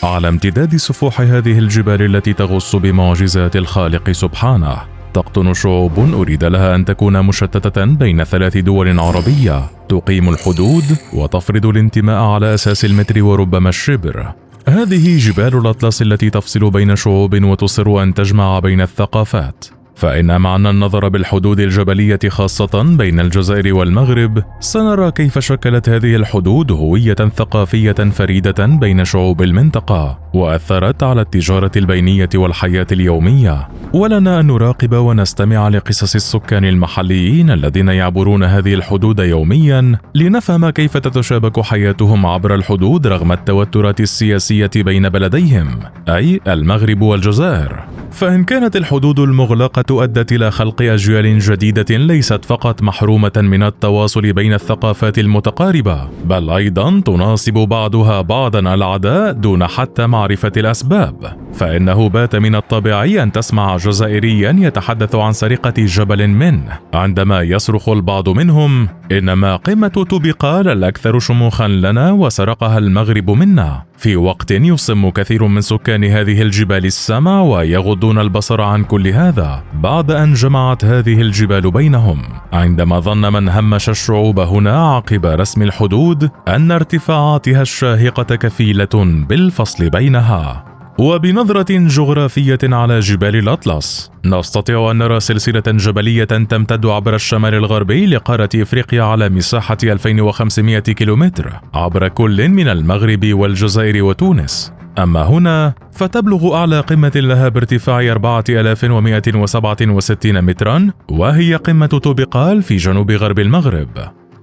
على امتداد سفوح هذه الجبال التي تغص بمعجزات الخالق سبحانه تقطن شعوب أريد لها أن تكون مشتتة بين 3 دول عربية تقيم الحدود وتفرض الانتماء على أساس المتر وربما الشبر. هذه جبال الأطلس التي تفصل بين شعوب وتصر أن تجمع بين الثقافات. فإن معنا النظر بالحدود الجبلية خاصة بين الجزائر والمغرب سنرى كيف شكلت هذه الحدود هوية ثقافية فريدة بين شعوب المنطقة وأثرت على التجارة البينية والحياة اليومية. ولنا أن نراقب ونستمع لقصص السكان المحليين الذين يعبرون هذه الحدود يوميا لنفهم كيف تتشابك حياتهم عبر الحدود رغم التوترات السياسية بين بلديهم أي المغرب والجزائر. فإن كانت الحدود المغلقة أدت إلى خلق أجيال جديدة ليست فقط محرومة من التواصل بين الثقافات المتقاربة بل أيضا تناصب بعضها بعضا العداء دون حتى معرفة الأسباب، فإنه بات من الطبيعي أن تسمع جزائريا يتحدث عن سرقة جبل منه عندما يصرخ البعض منهم إنما قمة توبقال الأكثر شموخا لنا وسرقها المغرب منا، في وقت يصم كثير من سكان هذه الجبال السمع ويغضون البصر عن كل هذا بعد أن جمعت هذه الجبال بينهم، عندما ظن من همش الشعوب هنا عقب رسم الحدود أن ارتفاعاتها الشاهقة كفيلة بالفصل بينها. وبنظرة جغرافية على جبال الأطلس نستطيع أن نرى سلسلة جبلية تمتد عبر الشمال الغربي لقارة إفريقيا على مساحة 2500 كيلومتر عبر كل من المغرب والجزائر وتونس. أما هنا فتبلغ أعلى قمة لها بارتفاع 4167 مترا وهي قمة توبقال في جنوب غرب المغرب.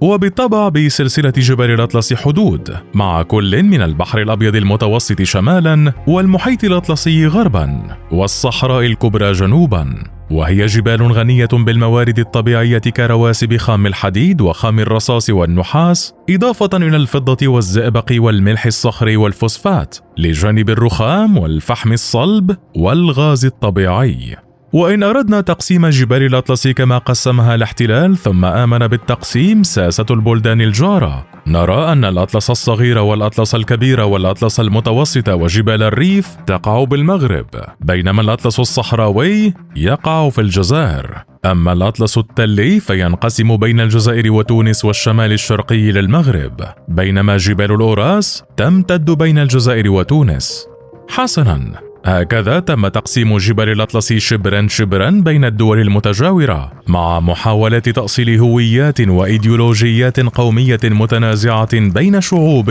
وبالطبع بسلسلة جبال الأطلس حدود مع كل من البحر الأبيض المتوسط شمالا والمحيط الأطلسي غربا والصحراء الكبرى جنوبا، وهي جبال غنية بالموارد الطبيعية كرواسب خام الحديد وخام الرصاص والنحاس إضافة إلى الفضة والزئبق والملح الصخري والفوسفات لجانب الرخام والفحم الصلب والغاز الطبيعي. وإن أردنا تقسيم جبال الأطلس كما قسمها الاحتلال ثم آمن بالتقسيم ساسة البلدان الجارة نرى أن الأطلس الصغير والأطلس الكبير والأطلس المتوسط وجبال الريف تقع بالمغرب، بينما الأطلس الصحراوي يقع في الجزائر. أما الأطلس التلي فينقسم بين الجزائر وتونس والشمال الشرقي للمغرب، بينما جبال الأوراس تمتد بين الجزائر وتونس. حسناً، هكذا تم تقسيم جبال الأطلس شبرا شبرا بين الدول المتجاورة مع محاولة تأصيل هويات وإيديولوجيات قومية متنازعة بين شعوب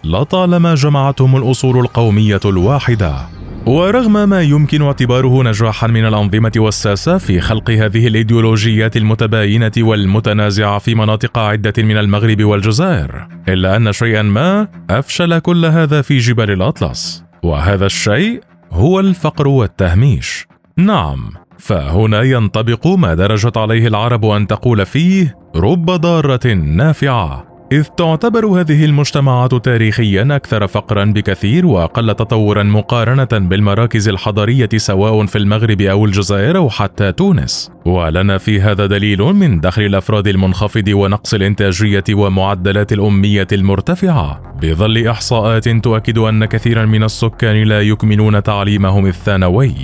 لطالما جمعتهم الأصول القومية الواحدة. ورغم ما يمكن اعتباره نجاحا من الأنظمة والساسة في خلق هذه الإيديولوجيات المتباينة والمتنازعة في مناطق عدة من المغرب والجزائر، إلا أن شيئا ما أفشل كل هذا في جبال الأطلس، وهذا الشيء هو الفقر والتهميش. نعم، فهنا ينطبق ما درجت عليه العرب أن تقول فيه رب ضارة نافعة، إذ تعتبر هذه المجتمعات تاريخيا أكثر فقرا بكثير وأقل تطورا مقارنة بالمراكز الحضارية سواء في المغرب أو الجزائر أو حتى تونس. ولنا في هذا دليل من دخل الأفراد المنخفض ونقص الإنتاجية ومعدلات الأمية المرتفعة، بظل إحصاءات تؤكد أن كثيرا من السكان لا يكملون تعليمهم الثانوي.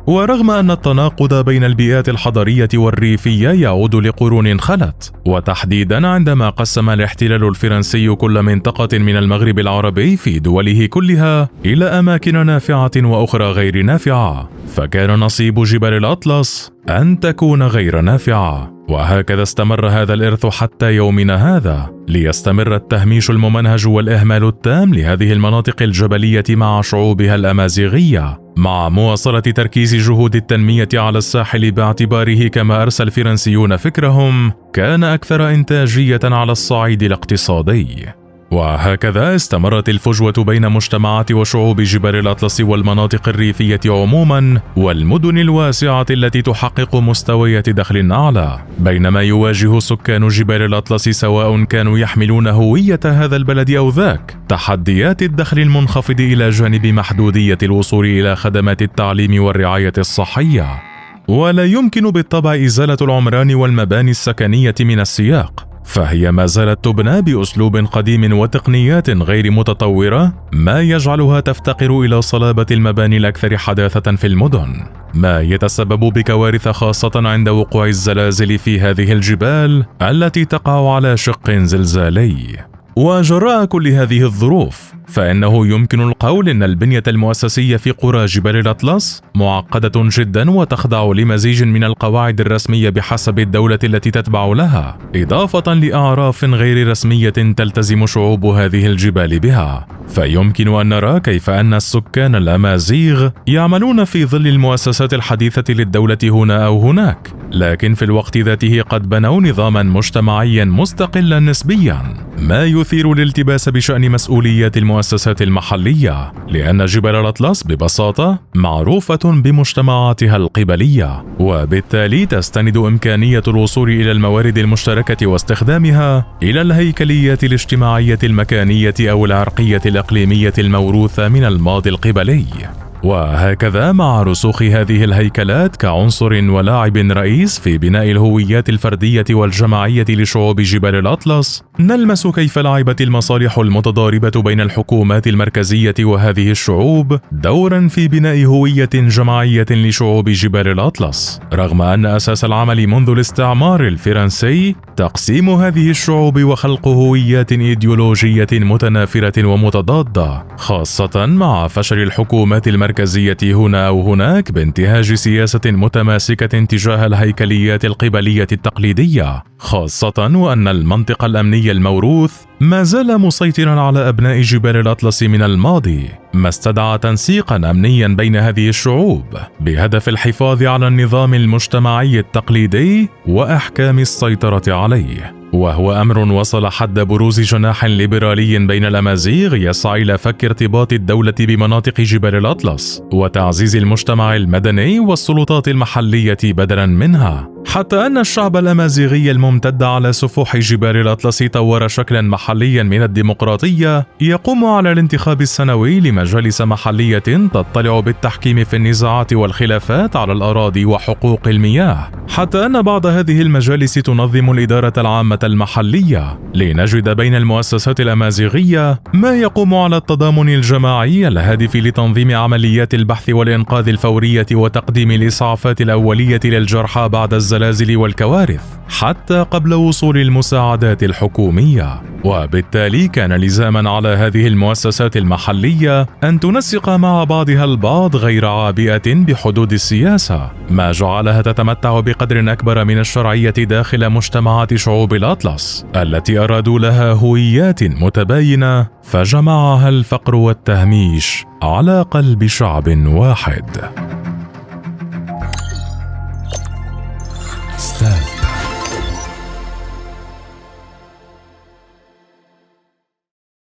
ورغم أن التناقض بين البيئات الحضرية والريفية يعود لقرون خلت، وتحديدا عندما قسم الاحتلال الفرنسي كل منطقة من المغرب العربي في دوله كلها إلى أماكن نافعة وأخرى غير نافعة، فكان نصيب جبال الأطلس أن تكون غير نافعة. وهكذا استمر هذا الإرث حتى يومنا هذا، ليستمر التهميش الممنهج والإهمال التام لهذه المناطق الجبلية مع شعوبها الأمازيغية، مع مواصلة تركيز جهود التنمية على الساحل باعتباره كما أرسى الفرنسيون فكرهم كان أكثر إنتاجية على الصعيد الاقتصادي. وهكذا استمرت الفجوة بين مجتمعات وشعوب جبال الأطلس والمناطق الريفية عموما والمدن الواسعة التي تحقق مستويات دخل أعلى، بينما يواجه سكان جبال الأطلس سواء كانوا يحملون هوية هذا البلد أو ذاك تحديات الدخل المنخفض إلى جانب محدودية الوصول إلى خدمات التعليم والرعاية الصحية. ولا يمكن بالطبع إزالة العمران والمباني السكنية من السياق، فهي ما زالت تبنى بأسلوب قديم وتقنيات غير متطورة، ما يجعلها تفتقر إلى صلابة المباني الأكثر حداثة في المدن، ما يتسبب بكوارث خاصة عند وقوع الزلازل في هذه الجبال التي تقع على شق زلزالي. وجراء كل هذه الظروف، فإنه يمكن القول أن البنية المؤسسية في قرى جبال الأطلس معقدة جدا وتخضع لمزيج من القواعد الرسمية بحسب الدولة التي تتبع لها، إضافة لأعراف غير رسمية تلتزم شعوب هذه الجبال بها. فيمكن أن نرى كيف أن السكان الأمازيغ يعملون في ظل المؤسسات الحديثة للدولة هنا أو هناك، لكن في الوقت ذاته قد بنوا نظاما مجتمعيا مستقلا نسبيا، ما يثير الالتباس بشأن مسؤوليات المؤسسات المحلية، لأن جبال الأطلس ببساطة معروفة بمجتمعاتها القبلية، وبالتالي تستند إمكانية الوصول إلى الموارد المشتركة واستخدامها إلى الهيكليات الاجتماعية المكانية أو العرقية الإقليمية الموروثة من الماضي القبلي. وهكذا مع رسوخ هذه الهيكلات كعنصر ولاعب رئيس في بناء الهويات الفردية والجماعية لشعوب جبال الأطلس، نلمس كيف لعبت المصالح المتضاربة بين الحكومات المركزية وهذه الشعوب دورا في بناء هوية جماعية لشعوب جبال الأطلس، رغم أن أساس العمل منذ الاستعمار الفرنسي تقسيم هذه الشعوب وخلق هويات إيديولوجية متنافرة ومتضادة، خاصة مع فشل الحكومات المركزية هنا أو هناك بانتهاج سياسة متماسكة تجاه الهيكليات القبلية التقليدية، خاصة وأن المنطق الأمني الموروث ما زال مسيطرا على أبناء جبال الأطلس من الماضي، ما استدعى تنسيقا أمنيا بين هذه الشعوب بهدف الحفاظ على النظام المجتمعي التقليدي وإحكام السيطرة عليه، وهو أمر وصل حد بروز جناح ليبرالي بين الأمازيغ يسعى إلى فك ارتباط الدولة بمناطق جبال الأطلس وتعزيز المجتمع المدني والسلطات المحلية بدلا منها، حتى أن الشعب الأمازيغي الممتد على سفوح جبال الأطلس طور شكلا محليا من الديمقراطية يقوم على الانتخاب السنوي لمجالس محلية تطلع بالتحكيم في النزاعات والخلافات على الأراضي وحقوق المياه، حتى أن بعض هذه المجالس تنظم الإدارة العامة المحلية، لنجد بين المؤسسات الأمازيغية ما يقوم على التضامن الجماعي الهادف لتنظيم عمليات البحث والإنقاذ الفورية وتقديم الإسعافات الأولية للجرحى بعد الزلازل والكوارث حتى قبل وصول المساعدات الحكومية. وبالتالي كان لزاما على هذه المؤسسات المحلية أن تنسق مع بعضها البعض غير عابئة بحدود السياسة، ما جعلها تتمتع بقدر أكبر من الشرعية داخل مجتمعات شعوب الأطلس التي أرادوا لها هويات متباينة فجمعها الفقر والتهميش على قلب شعب واحد.